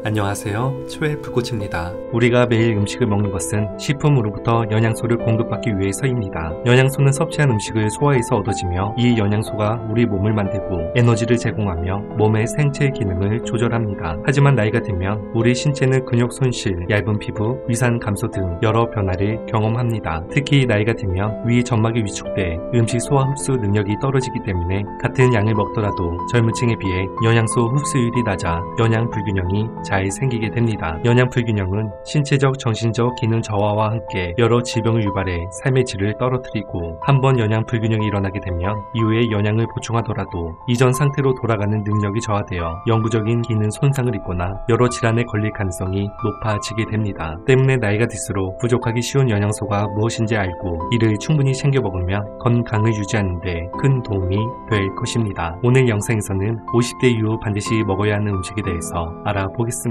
안녕하세요. 초에프코치입니다. 우리가 매일 음식을 먹는 것은 식품으로부터 영양소를 공급받기 위해서입니다. 영양소는 섭취한 음식을 소화해서 얻어지며 이 영양소가 우리 몸을 만들고 에너지를 제공하며 몸의 생체 기능을 조절합니다. 하지만 나이가 들면 우리 신체는 근육 손실, 얇은 피부, 위산 감소 등 여러 변화를 경험합니다. 특히 나이가 들면 위 점막이 위축돼 음식 소화 흡수 능력이 떨어지기 때문에 같은 양을 먹더라도 젊은 층에 비해 영양소 흡수율이 낮아 영양 불균형이 잘 생기게 됩니다. 영양 불균형은 신체적, 정신적 기능 저하와 함께 여러 질병을 유발해 삶의 질을 떨어뜨리고 한번 영양 불균형이 일어나게 되면 이후에 영양을 보충하더라도 이전 상태로 돌아가는 능력이 저하되어 영구적인 기능 손상을 입거나 여러 질환에 걸릴 가능성이 높아지게 됩니다. 때문에 나이가 들수록 부족하기 쉬운 영양소가 무엇인지 알고 이를 충분히 챙겨 먹으면 건강을 유지하는 데 큰 도움이 될 것입니다. 오늘 영상에서는 50대 이후 반드시 먹어야 하는 음식에 대해서 알아보겠습니다.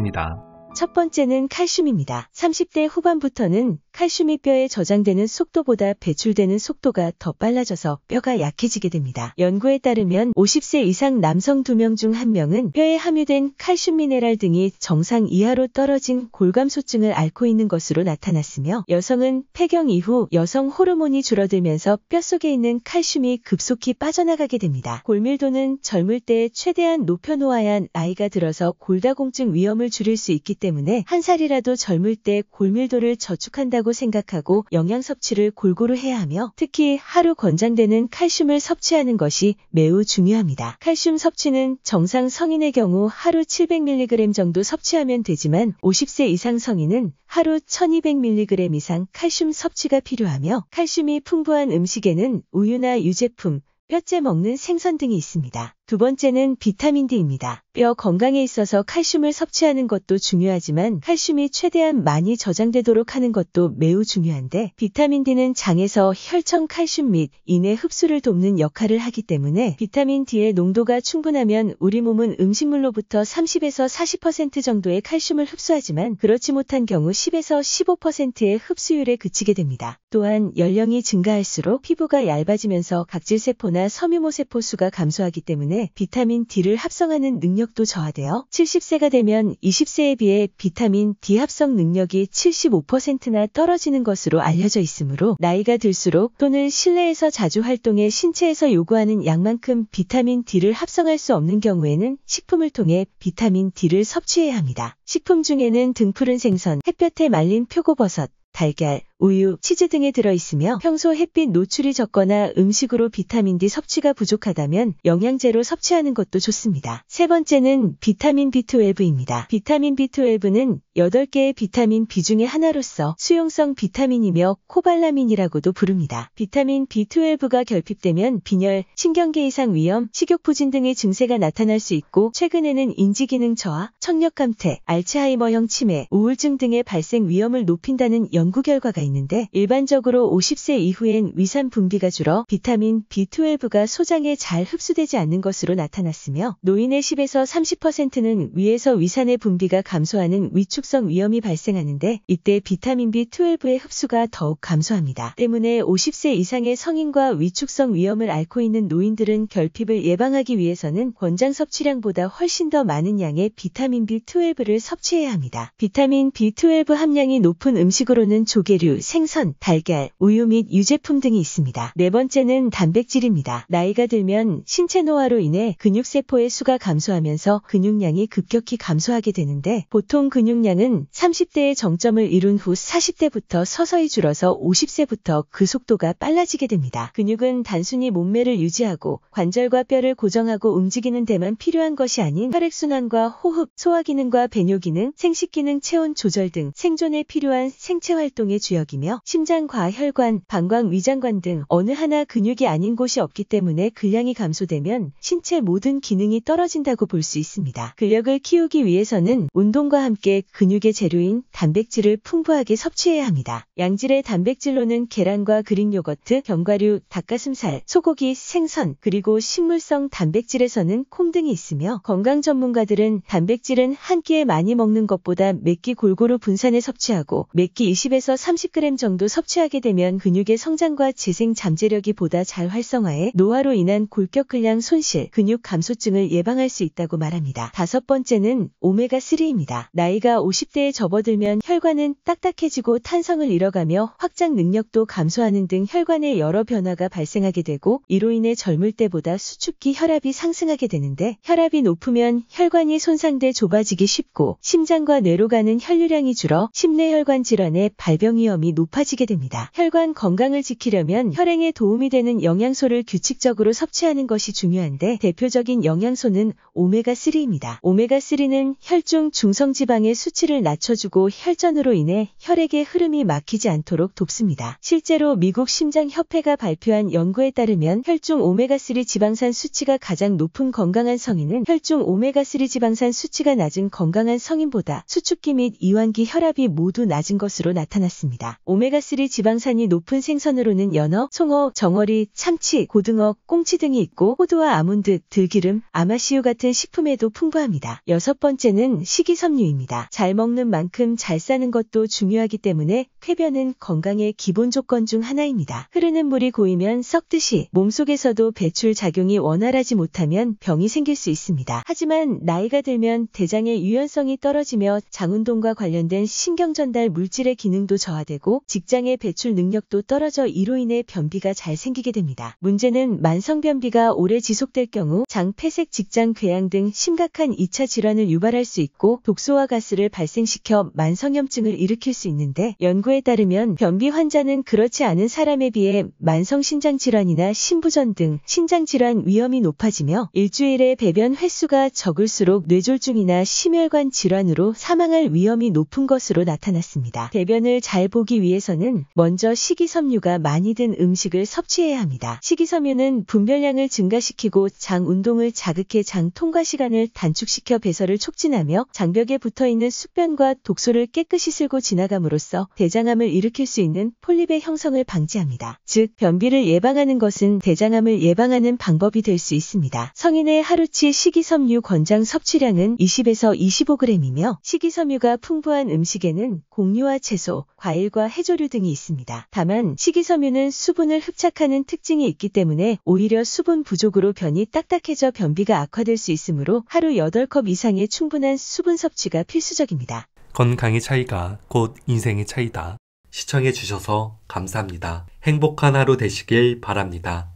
첫 번째는 칼슘입니다. 30대 후반부터는 칼슘이 뼈에 저장되는 속도보다 배출되는 속도가 더 빨라져서 뼈가 약해지게 됩니다. 연구에 따르면 50세 이상 남성 2명 중 1명은 뼈에 함유된 칼슘 미네랄 등이 정상 이하로 떨어진 골감소증을 앓고 있는 것으로 나타났으며, 여성은 폐경 이후 여성 호르몬이 줄어들면서 뼛속에 있는 칼슘이 급속히 빠져나가게 됩니다. 골밀도는 젊을 때 최대한 높여놓아야 나이가 들어서 골다공증 위험을 줄일 수 있기 때문에 한 살이라도 젊을 때 골밀도를 저축한다고 생각하고 영양 섭취를 골고루 해야 하며, 특히 하루 권장되는 칼슘을 섭취하는 것이 매우 중요합니다. 칼슘 섭취는 정상 성인의 경우 하루 700mg 정도 섭취하면 되지만 50세 이상 성인은 하루 1200mg 이상 칼슘 섭취가 필요하며, 칼슘이 풍부한 음식에는 우유나 유제품, 뼈째 먹는 생선 등이 있습니다. 두 번째는 비타민 D입니다. 뼈 건강에 있어서 칼슘을 섭취하는 것도 중요하지만 칼슘이 최대한 많이 저장되도록 하는 것도 매우 중요한데, 비타민 D는 장에서 혈청 칼슘 및 인의 흡수를 돕는 역할을 하기 때문에 비타민 D의 농도가 충분하면 우리 몸은 음식물로부터 30에서 40% 정도의 칼슘을 흡수하지만 그렇지 못한 경우 10에서 15%의 흡수율에 그치게 됩니다. 또한 연령이 증가할수록 피부가 얇아지면서 각질세포나 섬유모세포 수가 감소하기 때문에 비타민 D를 합성하는 능력도 저하되어 70세가 되면 20세에 비해 비타민 D 합성 능력이 75%나 떨어지는 것으로 알려져 있으므로, 나이가 들수록 또는 실내에서 자주 활동해 신체에서 요구하는 양만큼 비타민 D를 합성할 수 없는 경우에는 식품을 통해 비타민 D를 섭취해야 합니다. 식품 중에는 등푸른 생선, 햇볕에 말린 표고버섯, 달걀, 우유, 치즈 등에 들어있으며 평소 햇빛 노출이 적거나 음식으로 비타민 D 섭취가 부족하다면 영양제로 섭취하는 것도 좋습니다. 세 번째는 비타민 B12입니다. 비타민 B12는 8개의 비타민 B 중의 하나로서 수용성 비타민이며 코발라민이라고도 부릅니다. 비타민 B12가 결핍되면 빈혈, 신경계 이상 위험, 식욕부진 등의 증세가 나타날 수 있고, 최근에는 인지기능 저하, 청력감퇴, 알츠하이머형 치매, 우울증 등의 발생 위험을 높인다는 연구 결과가 있는데, 일반적으로 50세 이후엔 위산 분비가 줄어 비타민 B12가 소장에 잘 흡수되지 않는 것으로 나타났으며, 노인의 10에서 30%는 위에서 위산의 분비가 감소하는 위축성 위염이 발생하는데, 이때 비타민 B12의 흡수가 더욱 감소합니다. 때문에 50세 이상의 성인과 위축성 위염을 앓고 있는 노인들은 결핍을 예방하기 위해서는 권장 섭취량보다 훨씬 더 많은 양의 비타민 B12를 섭취해야 합니다. 비타민 B12 함량이 높은 음식으로는 조개류, 생선, 달걀, 우유 및 유제품 등이 있습니다. 네 번째는 단백질입니다. 나이가 들면 신체 노화로 인해 근육세포의 수가 감소하면서 근육량이 급격히 감소하게 되는데, 보통 근육량은 30대의 정점을 이룬 후 40대부터 서서히 줄어서 50세부터 그 속도가 빨라지게 됩니다. 근육은 단순히 몸매를 유지하고 관절과 뼈를 고정하고 움직이는 데만 필요한 것이 아닌 혈액순환과 호흡, 소화기능과 배뇨기능, 생식기능, 체온 조절 등 생존에 필요한 생체활동의 주역이며, 심장과 혈관, 방광, 위장관 등 어느 하나 근육이 아닌 곳이 없기 때문에 근량이 감소되면 신체 모든 기능이 떨어진다고 볼 수 있습니다. 근력을 키우기 위해서는 운동과 함께 근육의 재료인 단백질을 풍부하게 섭취해야 합니다. 양질의 단백질로는 계란과 그릭 요거트, 견과류, 닭가슴살, 소고기, 생선, 그리고 식물성 단백질에서는 콩 등이 있으며 건강 전문가들은 단백질은 한 끼에 많이 먹는 것보다 몇 끼 골고루 분산해 섭취하고 몇 끼 20에서 30g 정도 섭취하게 되면 근육의 성장과 재생 잠재력이 보다 잘 활성화해 노화로 인한 골격근량 손실, 근육 감소증을 예방할 수 있다고 말합니다. 다섯 번째는 오메가3입니다. 나이가 50대에 접어들면 혈관은 딱딱해지고 탄성을 잃어가며 확장 능력도 감소하는 등 혈관에 여러 변화가 발생하게 되고 이로 인해 젊을 때보다 수축기 혈압이 상승하게 되는데 혈압이 높으면 혈관이 손상돼 좁아지기 쉽고 심장과 뇌로 가는 혈류량이 줄어 심내혈관 질환의 발병 위험이 높아지게 됩니다. 혈관 건강을 지키려면 혈행에 도움이 되는 영양소를 규칙적으로 섭취하는 것이 중요한데 대표적인 영양소는 오메가3입니다. 오메가3는 혈중 중성지방의 수치를 낮춰주고 혈전으로 인해 혈액의 흐름이 막히지 않도록 돕습니다. 실제로 미국 심장협회가 발표한 연구에 따르면 혈중 오메가3 지방산 수치가 가장 높은 건강한 성인은 혈중 오메가3 지방산 수치가 낮은 건강한 성인보다 수축기 및 이완기 혈압이 모두 낮은 것으로 나타났습니다. 오메가3 지방산이 높은 생선으로는 연어, 송어, 정어리, 참치, 고등어, 꽁치 등이 있고 호두와 아몬드, 들기름, 아마씨유 같은 식품에도 풍부합니다. 여섯 번째는 식이섬유입니다. 잘 먹는 만큼 잘 사는 것도 중요하기 때문에 쾌변은 건강의 기본 조건 중 하나입니다. 흐르는 물이 고이면 썩듯이 몸속에서도 배출 작용이 원활하지 못하면 병이 생길 수 있습니다. 하지만 나이가 들면 대장의 유연성이 떨어지며 장운동과 관련된 신경전달 물질의 기능도 저하되고 직장의 배출 능력도 떨어져 이로 인해 변비가 잘 생기게 됩니다. 문제는 만성변비가 오래 지속될 경우 장 폐색, 직장 궤양 등 심각한 2차 질환을 유발할 수 있고 독소와 가스를 발생시켜 만성염증을 일으킬 수 있는데 연구에 따르면 변비 환자는 그렇지 않은 사람에 비해 만성신장질환이나 신부전 등 신장질환 위험이 높아지며 일주일에 배변 횟수가 적을수록 뇌졸중이나 심혈관 질환으로 사망할 위험이 높은 것으로 나타났습니다. 대변을 잘 보기 위해서는 먼저 식이섬유가 많이 든 음식을 섭취해야 합니다. 식이섬유는 분별량을 증가시키고 장 운동을 자극해 장 통과 시간을 단축시켜 배설을 촉진하며 장벽에 붙어있는 숙변과 독소를 깨끗이 쓸고 지나감으로써 대장암을 일으킬 수 있는 폴립의 형성을 방지합니다. 즉, 변비를 예방하는 것은 대장암을 예방하는 방법이 될 수 있습니다. 성인의 하루치 식이섬유 권장 섭취량은 20에서 25g이며 식이섬유가 풍부한 음식에는 곡류와 채소, 과일과 해조류 등이 있습니다. 다만 식이섬유는 수분을 흡착하는 특징이 있기 때문에 오히려 수분 부족으로 변이 딱딱해져 변비가 악화될 수 있으므로 하루 8컵 이상의 충분한 수분 섭취가 필수적입니다. 건강의 차이가 곧 인생의 차이다. 시청해주셔서 감사합니다. 행복한 하루 되시길 바랍니다.